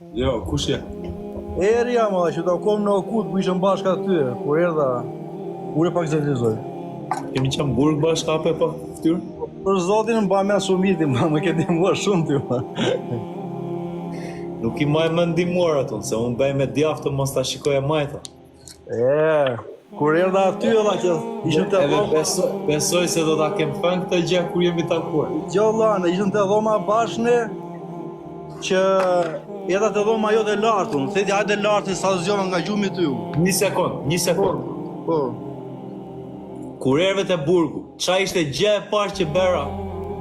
Jo, kush je? Erja ma, që ta kom në Okut, ku ishëm bashkë aty, kur erdha, ure pak zëvlizoj. Kemi qenë burg bashkë ape pa fytyrë? Për zotin mba me shumiti, më ke ndihmuar shumë ty, ma. Nuk i maj më ndihmuar atun, se unë bëj me djaftë mos ta shikoja majta. Kur erdha aty edhe që ishëm të Edhe dhoma. besoj se do ta kem thënë këtë gjë kur jemi takuar. Gjo lane, ishëm të dhoma bashkëne, që edhe të dhoma jo dhe lartun, theti hajde lartë sa zgjova nga gjumi ty. Një sekond. Po. Kur erdhe te burgu, qa ishte gjë e parë që bëra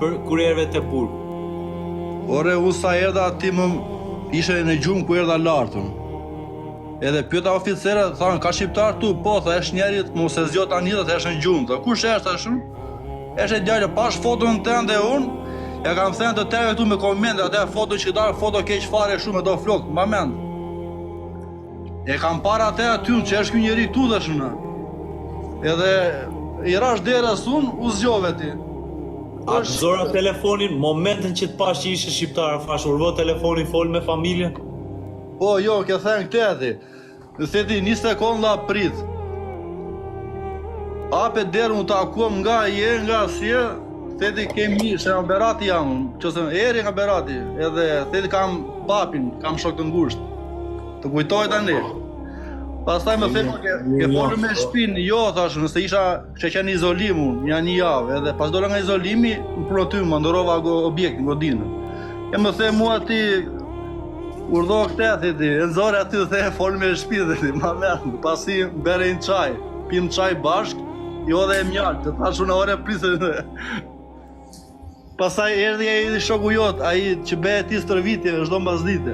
për kur erdhe te burgu? Ore, u sa erdha ti më ishe në gjumë ku erdha lartun. Edhe pyeta oficerët, thanë, ka shqiptar tu? Po, tha, është njerit, mos e zgjot tani dhe është në gjumë. Tha, kush është ashtu? Është djalë, pash foton tënde unë, ja kam thënë të tërë këtu me komente, atë foto që darë, foto keq fare shumë e do flokë, ma mend. E kam para atë aty që është ky njeri këtu dhe shuna. Edhe i rash derës unë, u zgjove ti. A të zora telefonin, momentin që të pash që ishe shqiptar, fash urvo telefonin, fol me familjen? Po, jo, ke thënë këteti. Në theti, 1 sekonda prit. Ape derë më takuam nga je, nga sje, theti kemi, se nga Berati jam, që se eri nga Berati, edhe theti kam papin, kam shok të ngusht. Të kujtoj tani. Pastaj më thema ke folur me shpinë, jo thash, nëse isha që qenë izolim unë, një javë, edhe pas dola nga izolimi, më pronotym, më ndorova objektin, godinë. E më the mua ti, urdho këte, thiti, e nëzore aty dhe folur me shpinë, thiti, ma mend, pasi bere një qaj, pim qaj bashk, jo dhe e mjallë, të thash unë ore prisë. Pastaj erdhi ai shoku jot, ai që bëhet ti stërvitje, çdo mbas dite.